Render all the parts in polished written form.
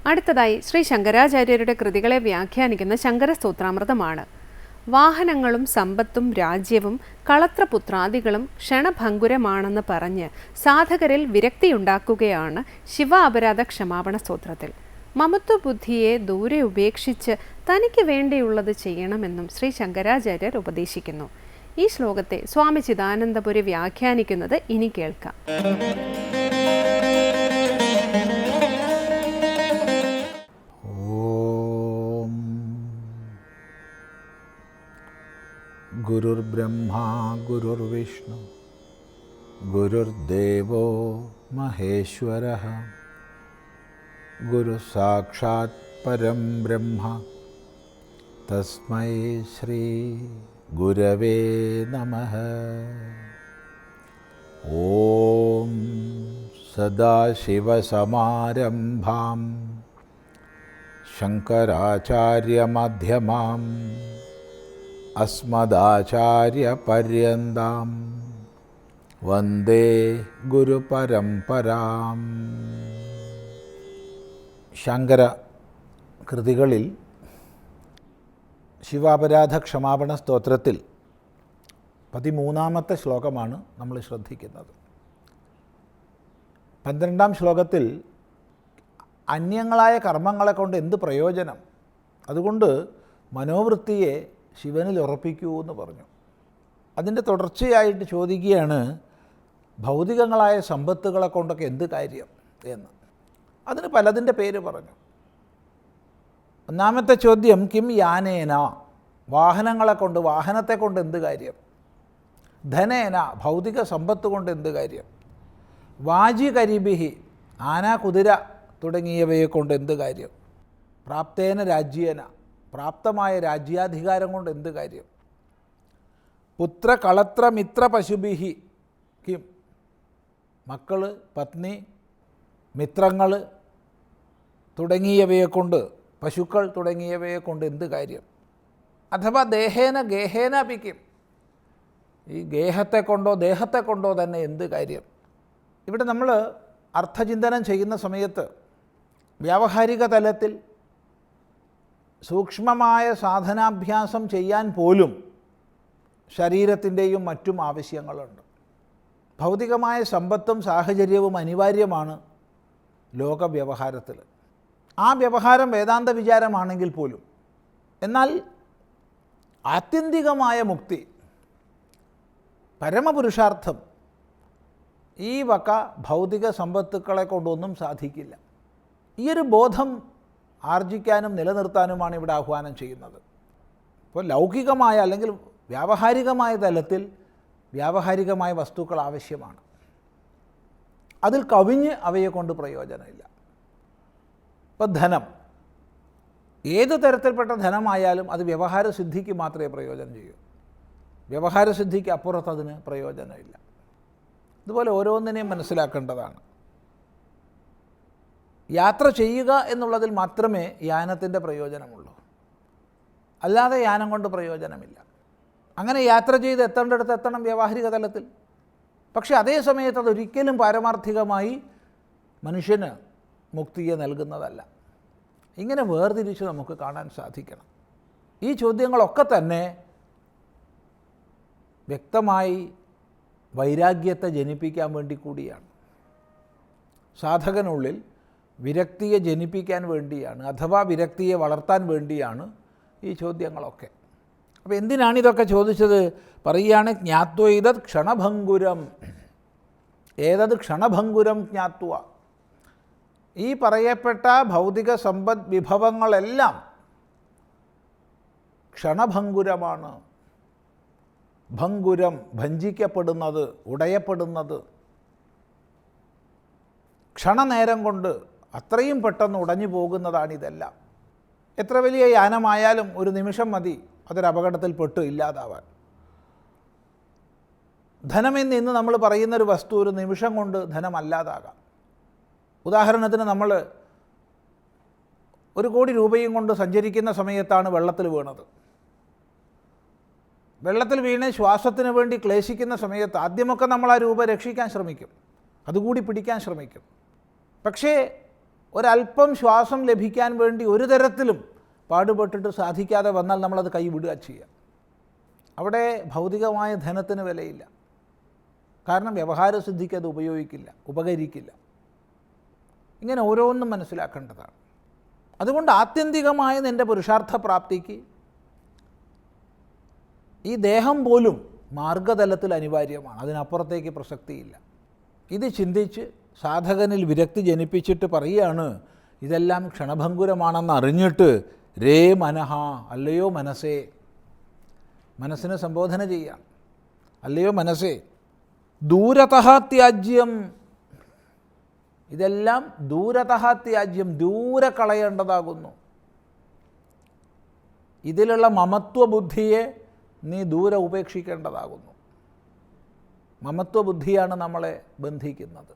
അടുത്തതായി ശ്രീ ശങ്കരാചാര്യരുടെ കൃതികളെ വ്യാഖ്യാനിക്കുന്ന ശങ്കരസ്തോത്രാമൃതമാണ്. വാഹനങ്ങളും സമ്പത്തും രാജ്യവും കളത്രപുത്രാദികളും ക്ഷണഭംഗുരമാണെന്ന് പറഞ്ഞ് സാധകരിൽ വിരക്തിയുണ്ടാക്കുകയാണ് ശിവ അപരാധ ക്ഷമാപണ സ്തോത്രത്തിൽ. മമത്വബുദ്ധിയെ ദൂരെ ഉപേക്ഷിച്ച് തനിക്ക് വേണ്ടിയുള്ളത് ചെയ്യണമെന്നും ശ്രീ ശങ്കരാചാര്യർ ഉപദേശിക്കുന്നു. ഈ ശ്ലോകത്തെ സ്വാമി ചിദാനന്ദപുരി വ്യാഖ്യാനിക്കുന്നത് ഇനി കേൾക്കാം. ഗുരുർബ്രഹ്മാ ഗുരുർവിഷ്ണു ഗുരുർദേവോ മഹേശ്വരഃ ഗുരു സാക്ഷാത് പരം ബ്രഹ്മ തസ്മൈ ശ്രീ ഗുരവേ നമഃ. ഓം സദാശിവസമാരംഭാം ശങ്കരാചാര്യമധ്യമാം അസ്മദാചാര്യപര്യന്താം വന്ദേ ഗുരുപരമ്പരാം. ശങ്കര കൃതികളിൽ ശിവാപരാധ ക്ഷമാപണ സ്തോത്രത്തിൽ 13ാമത്തെ ശ്ലോകമാണ് നമ്മൾ ശ്രദ്ധിക്കുന്നത്. 12ാം ശ്ലോകത്തിൽ അന്യങ്ങളായ കർമ്മങ്ങളെ കൊണ്ട് എന്ത് പ്രയോജനം, അതുകൊണ്ട് മനോവൃത്തിയെ ശിവനിൽ ഉറപ്പിക്കൂ എന്ന് പറഞ്ഞു. അതിൻ്റെ തുടർച്ചയായിട്ട് ചോദിക്കുകയാണ്, ഭൗതികങ്ങളായ സമ്പത്തുകളെ കൊണ്ടൊക്കെ എന്ത് കാര്യം എന്ന്. അതിന് പലതിൻ്റെ പേര് പറഞ്ഞു. ഒന്നാമത്തെ ചോദ്യം, കിം യാനേന, വാഹനങ്ങളെ കൊണ്ട്, വാഹനത്തെ കൊണ്ട് എന്ത് കാര്യം. ധനേന, ഭൗതിക സമ്പത്ത് കൊണ്ട് എന്ത് കാര്യം. വാജി കരിബിഹി, ആന കുതിര തുടങ്ങിയവയെ കൊണ്ട് എന്ത് കാര്യം. പ്രാപ്തേന രാജ്യേന, പ്രാപ്തമായ രാജ്യാധികാരം കൊണ്ട് എന്ത് കാര്യം. പുത്ര കളത്ര മിത്ര പശുഭിഹി കിം, മക്കൾ, പത്നി, മിത്രങ്ങൾ തുടങ്ങിയവയെ കൊണ്ട്, പശുക്കൾ തുടങ്ങിയവയെ കൊണ്ട് എന്ത് കാര്യം. അഥവാ ദേഹേന ഗേഹേന പിക്കും, ഈ ഗേഹത്തെ കൊണ്ടോ ദേഹത്തെ കൊണ്ടോ തന്നെ എന്ത് കാര്യം. ഇവിടെ നമ്മൾ അർത്ഥചിന്തനം ചെയ്യുന്ന സമയത്ത് വ്യാവഹാരിക തലത്തിൽ സൂക്ഷ്മമായ സാധനാഭ്യാസം ചെയ്യാൻ പോലും ശരീരത്തിൻ്റെയും മറ്റും ആവശ്യങ്ങളുണ്ട്. ഭൗതികമായ സമ്പത്തും സാഹചര്യവും അനിവാര്യമാണ് ലോകവ്യവഹാരത്തിൽ. ആ വ്യവഹാരം വേദാന്ത വിചാരമാണെങ്കിൽ പോലും, എന്നാൽ ആത്യന്തികമായ മുക്തി, പരമപുരുഷാർത്ഥം ഈ വക ഭൗതിക സമ്പത്തുക്കളെ കൊണ്ടൊന്നും സാധിക്കില്ല. ഈയൊരു ബോധം ആർജിക്കാനും നിലനിർത്താനുമാണ് ഇവിടെ ആഹ്വാനം ചെയ്യുന്നത്. ഇപ്പോൾ ലൗകികമായ അല്ലെങ്കിൽ വ്യാവഹാരികമായ തലത്തിൽ വ്യാവഹാരികമായ വസ്തുക്കൾ ആവശ്യമാണ്. അതിൽ കവിഞ്ഞ് അവയെ കൊണ്ട് പ്രയോജനമില്ല. ഇപ്പോൾ ധനം, ഏത് തരത്തിൽപ്പെട്ട ധനമായാലും അത് വ്യവഹാരസിദ്ധിക്ക് മാത്രമേ പ്രയോജനം ചെയ്യൂ. വ്യവഹാരസിദ്ധിക്ക് അപ്പുറത്ത് അതിന് പ്രയോജനമില്ല. ഇതുപോലെ ഓരോന്നിനെയും മനസ്സിലാക്കേണ്ടതാണ്. യാത്ര ചെയ്യുക എന്നുള്ളതിൽ മാത്രമേ യാനത്തിൻ്റെ പ്രയോജനമുള്ളൂ, അല്ലാതെ യാനം കൊണ്ട് പ്രയോജനമില്ല. അങ്ങനെ യാത്ര ചെയ്ത് എത്തേണ്ടടുത്ത് എത്തണം വ്യാവഹാരിക തലത്തിൽ. പക്ഷേ അതേ സമയത്ത് അതൊരിക്കലും പാരമാർത്ഥികമായി മനുഷ്യന് മുക്തിയെ നൽകുന്നതല്ല. ഇങ്ങനെ വേർതിരിച്ച് നമുക്ക് കാണാൻ സാധിക്കണം. ഈ ചോദ്യങ്ങളൊക്കെ തന്നെ വ്യക്തമായി വൈരാഗ്യത്തെ ജനിപ്പിക്കാൻ വേണ്ടി കൂടിയാണ്. സാധകനുള്ളിൽ വിരക്തിയെ ജനിപ്പിക്കാൻ വേണ്ടിയാണ്, അഥവാ വിരക്തിയെ വളർത്താൻ വേണ്ടിയാണ് ഈ ചോദ്യങ്ങളൊക്കെ. അപ്പോൾ എന്തിനാണിതൊക്കെ ചോദിച്ചത്? പറയുകയാണ്, ജ്ഞാത്വൈതത് ക്ഷണഭംഗുരം. ഏതത് ക്ഷണഭംഗുരം ജ്ഞാത്വ, ഈ പറയപ്പെട്ട ഭൗതിക സമ്പദ് വിഭവങ്ങളെല്ലാം ക്ഷണഭംഗുരമാണ്. ഭംഗുരം, ഭഞ്ജിക്കപ്പെടുന്നത്, ഉടയപ്പെടുന്നത്. ക്ഷണനേരം കൊണ്ട് അത്രയും പെട്ടെന്ന് ഉടഞ്ഞു പോകുന്നതാണിതെല്ലാം. എത്ര വലിയ യാനമായാലും ഒരു നിമിഷം മതി അതൊരപകടത്തിൽപ്പെട്ട് ഇല്ലാതാവാൻ. ധനമെന്ന് ഇന്ന് നമ്മൾ പറയുന്നൊരു വസ്തു ഒരു നിമിഷം കൊണ്ട് ധനമല്ലാതാകാം. ഉദാഹരണത്തിന് നമ്മൾ 1 കോടി രൂപയും കൊണ്ട് സഞ്ചരിക്കുന്ന സമയത്താണ് വെള്ളത്തിൽ വീണത്. വെള്ളത്തിൽ വീണ് ശ്വാസത്തിന് വേണ്ടി ക്ലേശിക്കുന്ന സമയത്ത് ആദ്യമൊക്കെ നമ്മൾ ആ രൂപ രക്ഷിക്കാൻ ശ്രമിക്കും, അതുകൂടി പിടിക്കാൻ ശ്രമിക്കും. പക്ഷേ ഒരല്പം ശ്വാസം ലഭിക്കാൻ വേണ്ടി ഒരു തരത്തിലും പാടുപെട്ടിട്ട് സാധിക്കാതെ വന്നാൽ നമ്മളത് കൈവിടുക ചെയ്യുക. അവിടെ ഭൗതികമായ ധനത്തിന് വിലയില്ല. കാരണം വ്യവഹാരസിദ്ധിക്ക് അത് ഉപകരിക്കില്ല. ഇങ്ങനെ ഓരോന്നും മനസ്സിലാക്കേണ്ടതാണ്. അതുകൊണ്ട് ആത്യന്തികമായ നിൻ്റെ പുരുഷാർത്ഥ പ്രാപ്തിക്ക് ഈ ദേഹം പോലും മാർഗതലത്തിൽ അനിവാര്യമാണ്. അതിനപ്പുറത്തേക്ക് പ്രസക്തിയില്ല. ഇത് ചിന്തിച്ച് സാധകനിൽ വിരക്തി ജനിപ്പിച്ചിട്ട് പറയുകയാണ്, ഇതെല്ലാം ക്ഷണഭംഗുരമാണെന്ന് അറിഞ്ഞിട്ട് രേ മനഃ, അല്ലയോ മനസ്സേ, മനസ്സിനെ സംബോധന ചെയ്യാം. അല്ലയോ മനസ്സേ, ദൂരതഃ ത്യാജ്യം, ഇതെല്ലാം ദൂരതഃ ത്യാജ്യം, ദൂരെ കളയേണ്ടതാകുന്നു. ഇതിലുള്ള മമത്വബുദ്ധിയെ നീ ദൂരെ ഉപേക്ഷിക്കേണ്ടതാകുന്നു. മമത്വബുദ്ധിയാണ് നമ്മളെ ബന്ധിക്കുന്നത്.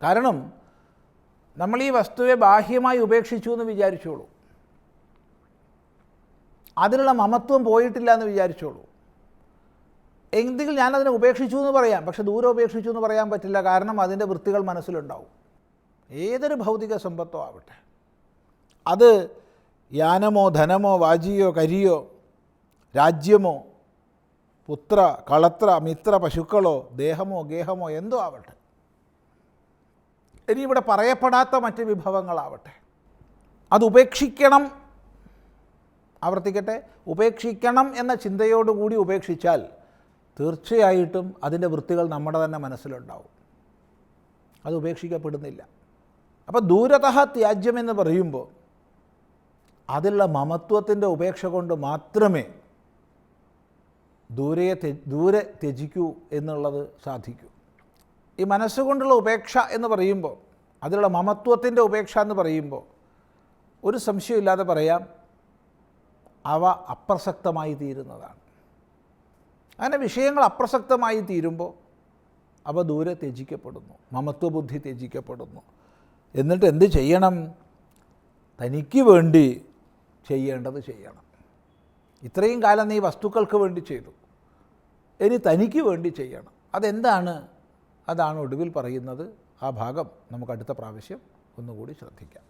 കാരണം നമ്മൾ ഈ വസ്തുവെ ബാഹ്യമായി ഉപേക്ഷിച്ചു എന്ന് വിചാരിച്ചോളൂ, അതിലുള്ള മമത്വം പോയിട്ടില്ല എന്ന് വിചാരിച്ചോളൂ. എങ്കിൽ ഞാനതിനെ ഉപേക്ഷിച്ചു എന്ന് പറയാം, പക്ഷെ ദൂരെ ഉപേക്ഷിച്ചു എന്ന് പറയാൻ പറ്റില്ല. കാരണം അതിൻ്റെ വൃത്തികൾ മനസ്സിലുണ്ടാവും. ഏതൊരു ഭൗതിക സമ്പത്തോ ആവട്ടെ, അത് യാനമോ ധനമോ വാജിയോ കരിയോ രാജ്യമോ പുത്ര കളത്ര മിത്ര പശുക്കളോ ദേഹമോ ഗേഹമോ എന്തോ ആവട്ടെ, ഇനി ഇവിടെ പറയപ്പെടാത്ത മറ്റ് വിഭവങ്ങളാവട്ടെ, അത് ഉപേക്ഷിക്കണം. ആവർത്തിക്കട്ടെ, ഉപേക്ഷിക്കണം എന്ന ചിന്തയോടുകൂടി ഉപേക്ഷിച്ചാൽ തീർച്ചയായിട്ടും അതിൻ്റെ വൃത്തികൾ നമ്മുടെ തന്നെ മനസ്സിലുണ്ടാവും. അത് ഉപേക്ഷിക്കപ്പെടുന്നില്ല. അപ്പോൾ ദൂരതഃ ത്യാജ്യം എന്ന് പറയുമ്പോൾ അതിലുള്ള മമത്വത്തിൻ്റെ ഉപേക്ഷ കൊണ്ട് മാത്രമേ ദൂരെ ത്യജിക്കൂ എന്നുള്ളത് സാധിക്കൂ. ഈ മനസ്സുകൊണ്ടുള്ള ഉപേക്ഷ എന്ന് പറയുമ്പോൾ, അതിലുള്ള മമത്വത്തിൻ്റെ ഉപേക്ഷ എന്ന് പറയുമ്പോൾ ഒരു സംശയമില്ലാതെ പറയാം, അവ അപ്രസക്തമായി തീരുന്നതാണ്. അങ്ങനെ വിഷയങ്ങൾ അപ്രസക്തമായി തീരുമ്പോൾ അവ ദൂരെ ത്യജിക്കപ്പെടുന്നു, മമത്വബുദ്ധി ത്യജിക്കപ്പെടുന്നു. എന്നിട്ട് എന്ത് ചെയ്യണം? തനിക്ക് വേണ്ടി ചെയ്യേണ്ടത് ചെയ്യണം. ഇത്രയും കാലം നീ വസ്തുക്കൾക്ക് വേണ്ടി ചെയ്തു, ഇനി തനിക്ക് വേണ്ടി ചെയ്യണം. അതെന്താണ്? അതാണ് ഒടുവിൽ പറയുന്നത്. ആ ഭാഗം നമുക്ക് അടുത്ത പ്രാവശ്യം ഒന്നുകൂടി ശ്രദ്ധിക്കാം.